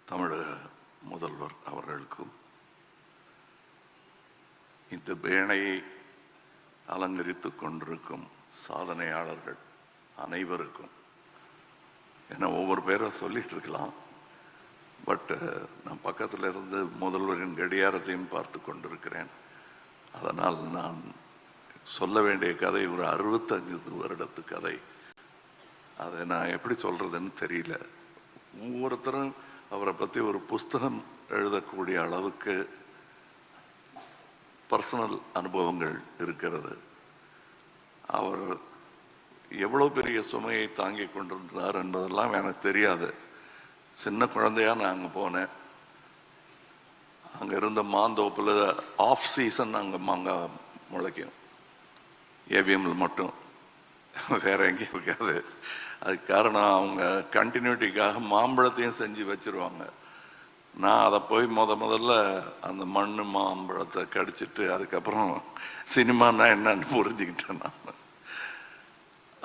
தமிழக முதல்வர் அவர்களுக்கும் இந்த பேணையை அலங்கரித்துக் கொண்டிருக்கும் சாதனையாளர்கள் அனைவருக்கும், ஏன்னா ஒவ்வொரு பேரை சொல்லிட்டு இருக்கலாம், பட் நான் பக்கத்தில் இருந்து முதல்வரின் கடியாரத்தையும் பார்த்து கொண்டிருக்கிறேன். அதனால் நான் சொல்ல வேண்டிய கதை ஒரு 65 வருடத்து கதை. அதை நான் எப்படி சொல்றதுன்னு தெரியல. ஒவ்வொருத்தரும் அவரை பற்றி ஒரு புஸ்தகம் எழுதக்கூடிய அளவுக்கு பர்சனல் அனுபவங்கள் இருக்கிறது. அவர் எவ்வளோ பெரிய சுமையை தாங்கி கொண்டிருந்தார் என்பதெல்லாம் எனக்கு தெரியாது. சின்ன குழந்தையா நான் அங்கே போனேன். அங்கே இருந்த மாந்தோப்பில் ஆஃப் சீசன் அங்கே மாங்காய் முளைக்கும், ஏவிஎம்ல மட்டும், வேற எங்கேயும் இருக்காது. அதுக்கு காரணம் அவங்க கண்டினியூட்டிக்காக மாம்பழத்தையும் செஞ்சு வச்சிருவாங்க. நான் அதை போய் முதல்ல அந்த மண்ணு மாம்பழத்தை கடிச்சிட்டு அதுக்கப்புறம் சினிமானா என்னன்னு புரிஞ்சுக்கிட்டேன் நான்.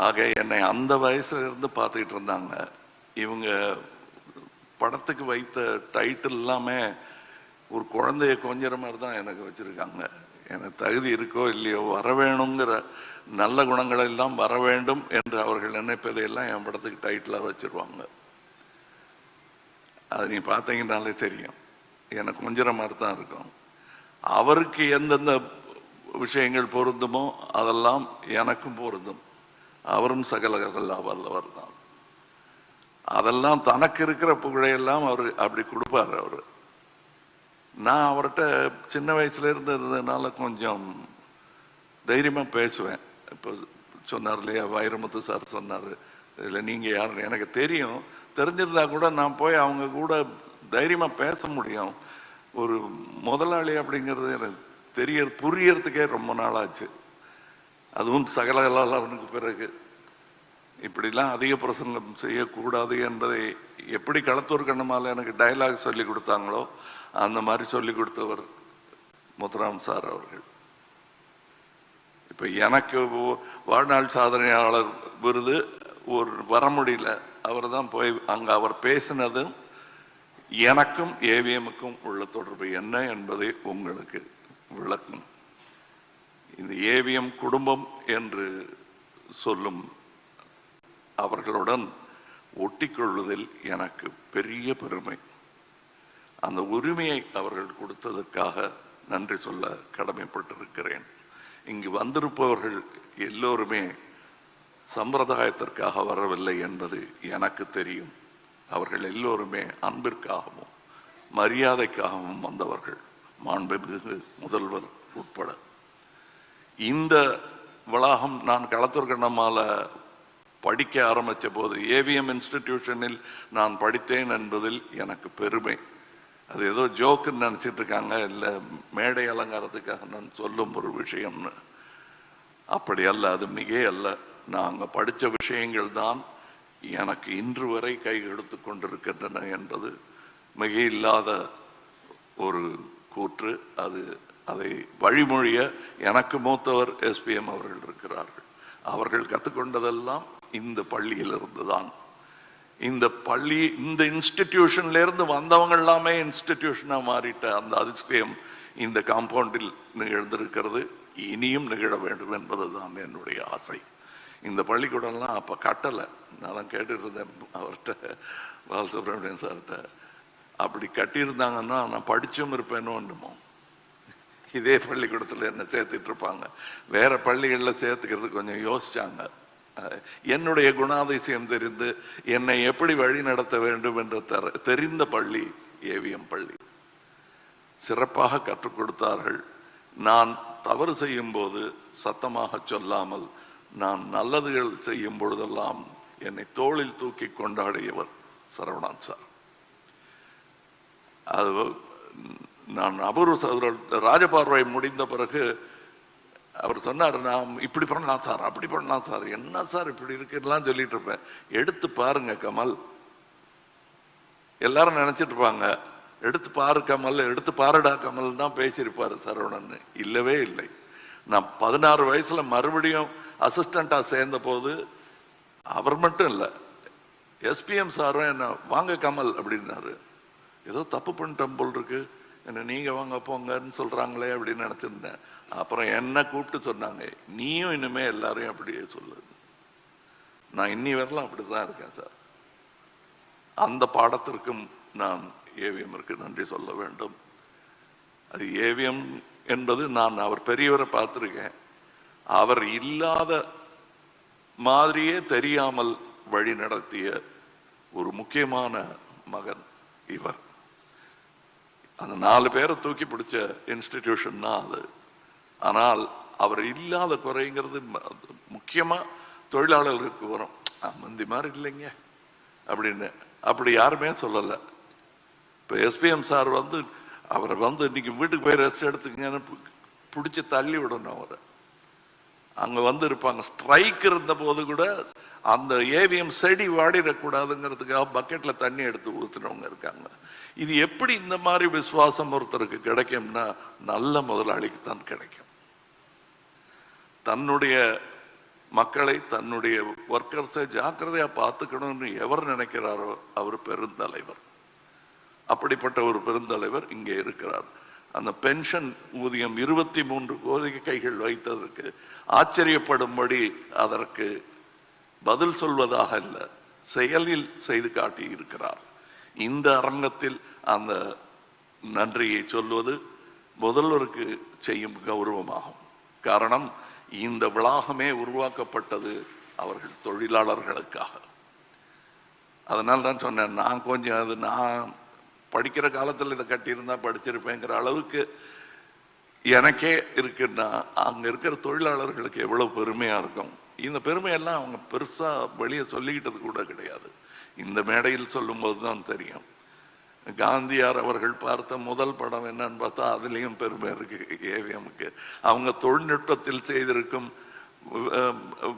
ஆக என்னை அந்த வயசுல இருந்து பார்த்துக்கிட்டு இருந்தாங்க. இவங்க படத்துக்கு வைத்த டைட்டில் எல்லாமே ஒரு குழந்தைய கொஞ்சற மாதிரி தான் எனக்கு வச்சிருக்காங்க. எனக்கு தகுதி இருக்கோ இல்லையோ, வர வேணுங்கிற நல்ல குணங்கள் எல்லாம் வர வேண்டும் என்று அவர்கள் நினைப்பதையெல்லாம் என் படத்துக்கு டைட்டிலாக வச்சிருவாங்க. அது நீ பார்த்தீங்கன்னாலே தெரியும், எனக்கு கொஞ்சம் மாதிரி தான் இருக்கும். அவருக்கு எந்தெந்த விஷயங்கள் பொருந்துமோ அதெல்லாம் எனக்கும் பொருந்தும். அவரும் சகல வல்லவர் தான். அதெல்லாம் தனக்கு இருக்கிற புகழையெல்லாம் அவர் அப்படி கொடுப்பார். அவர், நான் அவர்கிட்ட சின்ன வயசுல இருந்ததுனால கொஞ்சம் தைரியமாக பேசுவேன். இப்போ சொன்னார் இல்லையா, வைரமுத்து சார் சொன்னார், இல்லை நீங்கள் யார் எனக்கு தெரியும், தெரிஞ்சிருந்தா கூட நான் போய் அவங்க கூட தைரியமாக பேச முடியும். ஒரு முதலாளி அப்படிங்கிறது எனக்கு புரியறதுக்கே ரொம்ப நாளாச்சு. அதுவும் சகலகலாவுக்கு பிறகு இப்படிலாம் அதிக பிரசங்கம் செய்யக்கூடாது என்பதை எப்படி களத்தூர் கண்ணமால எனக்கு டயலாக் சொல்லி கொடுத்தாங்களோ அந்த மாதிரி சொல்லி கொடுத்தவர் முத்துராம் சார் அவர்கள். இப்போ எனக்கு வாழ்நாள் சாதனையாளர் விருது ஒரு வர முடியல. அவர் தான் போய் அங்கே அவர் பேசினதும் எனக்கும் ஏவிஎம்முக்கும் உள்ள தொடர்பு என்ன என்பதை உங்களுக்கு விளக்கும். இந்த ஏவிஎம் குடும்பம் என்று சொல்லும் அவர்களுடன் ஒட்டிக்கொள்வதில் எனக்கு பெரிய பெருமை. அந்த உரிமையை அவர்கள் கொடுத்ததற்காக நன்றி சொல்ல கடமைப்பட்டிருக்கிறேன். இங்கு வந்திருப்பவர்கள் எல்லோருமே சம்பிரதாயத்திற்காக வரவில்லை என்பது எனக்கு தெரியும். அவர்கள் எல்லோருமே அன்பிற்காகவும் மரியாதைக்காகவும் வந்தவர்கள், மாண்புமிகு முதல்வர் உட்பட. இந்த வளாகம் நான் களத்தூர் கண்ணம்மால படிக்க ஆரம்பித்த போது ஏவிஎம் இன்ஸ்டிடியூஷனில் நான் படித்தேன் என்பதில் எனக்கு பெருமை. அது ஏதோ ஜோக்குன்னு நினச்சிட்டு இருக்காங்க, இல்லை மேடை அலங்காரத்துக்காக நான் சொல்லும் ஒரு விஷயம்னு. அப்படி அல்ல, அது மிக அல்ல. நான் அங்கே படித்த விஷயங்கள் தான் எனக்கு இன்று வரை கை எடுத்து கொண்டிருக்கின்றன என்பது மிக இல்லாத ஒரு கூற்று. அதை வழிமொழிய எனக்கு மூத்தவர் எஸ்பிஎம் அவர்கள் இருக்கிறார்கள். அவர்கள் கற்றுக்கொண்டதெல்லாம் இந்த பள்ளியிலிருந்து தான். இந்த பள்ளி, இந்த இன்ஸ்டிடியூஷன்ல இருந்து வந்தவங்க எல்லாமே இன்ஸ்டிடியூஷனா மாறிட்ட அந்த அதிசயம் இந்த காம்பவுண்டில் நிகழ்ந்திருக்கிறது. இனியும் நிகழ வேண்டும் என்பதுதான் என்னுடைய ஆசை. இந்த பள்ளிக்கூடம்லாம் அப்போ கட்டலை. நான் கேட்டுட்டு இருந்தேன் அவர்கிட்ட, பாலசுப்ரமணியன் சார்கிட்ட. அப்படி கட்டியிருந்தாங்கன்னா நான் படிச்சும் இருப்பேனோன்னுமோ. இதே பள்ளிக்கூடத்தில் என்ன சேர்த்துட்டு இருப்பாங்க. வேற பள்ளிகளில் சேர்த்துக்கிறது கொஞ்சம் யோசிச்சாங்க. என்னுடைய குணாதிசயம் தெரிந்து என்னை எப்படி வழி நடத்த வேண்டும் என்று தெரிந்த பள்ளி ஏவிஎம் பள்ளி. சிறப்பாக கற்றுக் கொடுத்தார்கள். நான் தவறு செய்யும் போது சத்தமாக சொல்லாமல், நான் நல்லதுகள் செய்யும் பொழுதெல்லாம் என்னை தோளில் தூக்கி கொண்டாடியவர் சரவணன் சார். அது நான் அபூர்வ ராஜபார்வை முடிந்த பிறகு அவர் சொன்னார், நான் இப்படி பண்ணலாம் சார், அப்படி பண்ணலாம் சார், என்ன சார் இப்படி இருக்குலாம் சொல்லிட்டு இருப்பேன். எடுத்து பாருங்க கமல். எல்லாரும் நினைச்சிட்டு இருப்பாங்க எடுத்து பாரு கமல், எடுத்து பாருடா கமல் தான் பேசியிருப்பாரு சரவணன். இல்லவே இல்லை. நான் 16 வயசுல மறுபடியும் அசிஸ்டண்டா சேர்ந்த போது அவர் மட்டும் இல்லை, எஸ்பிஎம் சாரும் என்ன வாங்க கமல் அப்படின்னாரு. ஏதோ தப்பு பண்ணிட்டேன் போல் இருக்கு, என்ன நீங்கள் வாங்க போங்கன்னு சொல்கிறாங்களே அப்படின்னு நினச்சிருந்தேன். அப்புறம் என்ன கூப்பிட்டு சொன்னாங்க, நீயும் இனிமேல் எல்லாரையும் அப்படியே சொல்லு. நான் இன்னி வரலாம் அப்படி தான் இருக்கேன் சார். அந்த பாடத்திற்கும் நான் ஏவிஎம்மிற்கு நன்றி சொல்ல வேண்டும். அது ஏவிஎம் என்பது நான் அவர் பெரியவரை பார்த்துருக்கேன். அவர் இல்லாத மாதிரியே தெரியாமல் வழி நடத்திய ஒரு முக்கியமான மகன் இவர். அந்த 4 பேரை தூக்கி பிடிச்ச இன்ஸ்டிடியூஷன் தான் அது. ஆனால் அவர் இல்லாத குறைங்கிறது முக்கியமாக தொழிலாளர்களுக்கு வரும். முந்தி மாதிரி இல்லைங்க அப்படின்னு அப்படி யாருமே சொல்லலை. இப்போ எஸ்பிஎம் சார் வந்து அவரை வந்து இன்னைக்கு வீட்டுக்கு போய் ரெஸ்ட் எடுத்துக்கங்கன்னு பிடிச்சி தள்ளி விடணும். அவரை அங்கே வந்து இருப்பாங்க. ஸ்ட்ரைக் இருந்த போது கூட அந்த ஏவிஎம் செடி வாடிடக்கூடாதுங்கிறதுக்காக பக்கெட்டில் தண்ணி எடுத்து ஊற்றுனவங்க இருக்காங்க. இது எப்படி இந்த மாதிரி விசுவாசம் ஒருத்தருக்கு கிடைக்கும்னா நல்ல முதலாளிக்கு தான் கிடைக்கும். தன்னுடைய மக்களை தன்னுடைய ஒர்க்கர்ஸை ஜாக்கிரதையாக பார்த்துக்கணும்னு எவர் நினைக்கிறாரோ அவர் பெருந்தலைவர். அப்படிப்பட்ட ஒரு பெருந்தலைவர் இங்கே இருக்கிறார். அந்த பென்ஷன் ஊதியம் 23 கோரிக்கைகள் வைத்ததற்கு ஆச்சரியப்படும்படி அதற்கு பதில் சொல்வதாக அல்ல, செயலில் செய்து காட்டி இருக்கிறார். இந்த அரங்கத்தில் அந்த நன்றியை சொல்வது முதல்வருக்கு செய்யும் கௌரவமாகும். காரணம், இந்த வளாகமே உருவாக்கப்பட்டது அவர்கள் தொழிலாளர்களுக்காக. அதனால் தான் சொன்னேன், நான் கொஞ்சம் அது நான் படிக்கிற காலத்தில் இதை கட்டியிருந்தா படிச்சிருப்பேங்கிற அளவுக்கு எனக்கே இருக்குன்னா அங்கே இருக்கிற தொழிலாளர்களுக்கு எவ்வளோ பெருமையாக இருக்கும். இந்த பெருமையெல்லாம் அவங்க பெருசாக வெளியே சொல்லிக்கிட்டது கூட கிடையாது. இந்த மேடையில் சொல்லும்போது தான் தெரியும். காந்தியார் அவர்கள் பார்த்த முதல் படம் என்னன்னு பார்த்தா அதுலேயும் பெருமை இருக்கு ஏவிஎம்க்கு. அவங்க தொழில்நுட்பத்தில் செய்திருக்கும்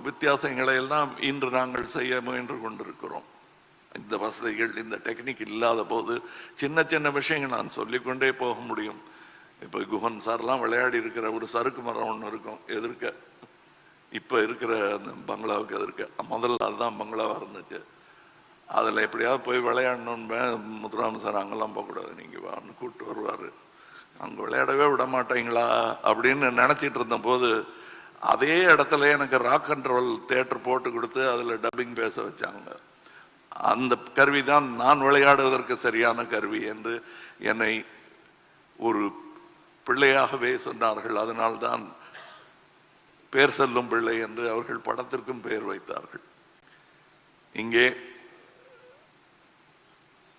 வித்தியாசங்களை எல்லாம் இன்று நாங்கள் செய்ய முயன்று கொண்டிருக்கிறோம். இந்த வசதிகள் இந்த டெக்னிக் இல்லாத போது சின்ன சின்ன விஷயங்கள் நான் சொல்லிக்கொண்டே போக முடியும். இப்போ குஹன் சார்லாம் விளையாடி இருக்கிற ஒரு சறுக்கு மரம் ஒன்று இருக்கும் எதிர்க்க, இப்போ இருக்கிற அந்த பங்களாவுக்கு எதிர்க்க. முதல்ல அதுதான் பங்களாவாக இருந்துச்சு. அதில் எப்படியாவது போய் விளையாடணுன்னு முத்துராமன் சார் அங்கெல்லாம் போகக்கூடாது, நீங்கள் வான்னு கூப்பிட்டு வருவார். அங்கே விளையாடவே விட மாட்டீங்களா அப்படின்னு நினச்சிட்டு இருந்த போது அதே இடத்துல எனக்கு ராக் அண்ட் ரோல் தேட்டர் போட்டு கொடுத்து அதில் டப்பிங் பேச வச்சாங்க. அந்த கருவி தான் நான் விளையாடுவதற்கு சரியான கருவி என்று என்னை ஒரு பிள்ளையாகவே சொன்னார்கள். அதனால்தான் பேர் செல்லும் பிள்ளை என்று அவர்கள் படத்திற்கும் பெயர் வைத்தார்கள். இங்கே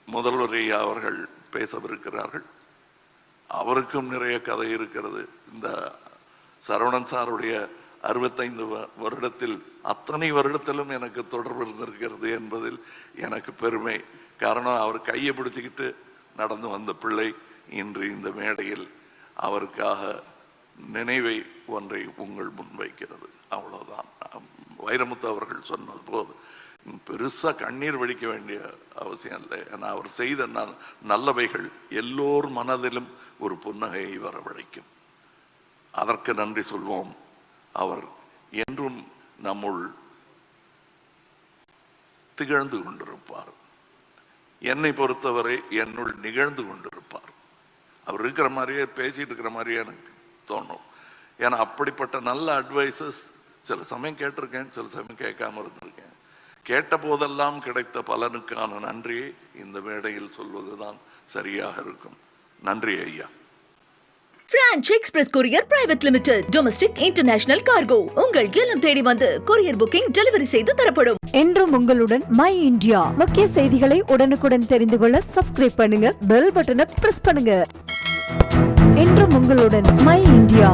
முதல்வர் ஐயா அவர்கள் பேசவிருக்கிறார்கள். அவருக்கும் நிறைய கதை இருக்கிறது. இந்த சரவணன் சாருடைய 65 வருடத்தில் அத்தனை வருடத்திலும் எனக்கு தொடர்பு இருந்திருக்கிறது என்பதில் எனக்கு பெருமை. காரணம், அவர் கையை பிடிச்சிக்கிட்டு நடந்து வந்த பிள்ளை இன்று இந்த மேடையில் அவருக்காக நினைவை ஒன்றை உங்கள் முன்வைக்கிறது. அவ்வளவுதான். வைரமுத்து அவர்கள் சொன்னது போது பெருசா கண்ணீர் வடிக்க வேண்டிய அவசியம் இல்லை. ஏன்னா அவர் செய்த நல்லவைகள் எல்லோர் மனதிலும் ஒரு புன்னகையை வரவழைக்கும். அதற்கு நன்றி சொல்வோம். அவர் என்றும் நம்முள் திகழ்ந்து கொண்டிருப்பார். என்னை பொறுத்தவரை என்னுள் நிகழ்ந்து கொண்டிருப்பார். அவர் இருக்கிற மாதிரியே பேசிட்டு இருக்கிற மாதிரியே எனக்கு தோணும். ஏன்னா அப்படிப்பட்ட நல்ல அட்வைசஸ் சில சமயம் கேட்டிருக்கேன், சில சமயம் கேட்காம இருந்திருக்கேன். கேட்ட போதெல்லாம் கிடைத்த பலனுக்கான நன்றியை இந்த மேடையில் சொல்வதுதான் சரியாக இருக்கும். நன்றி ஐயா. Branch express courier private limited. Domestic international cargo. உங்கள் இல்லம் தேடி வந்து கொரியர் புக்கிங் டெலிவரி செய்து தரப்படும். என்றும் உங்களுடன் மை இந்தியா. முக்கிய செய்திகளை உடனுக்குடன் தெரிந்து கொள்ள சப்ஸ்கிரைப் பண்ணுங்க, பெல் பட்டனை பிரஸ் பண்ணுங்க. என்றும் உங்களுடன் மை இந்தியா.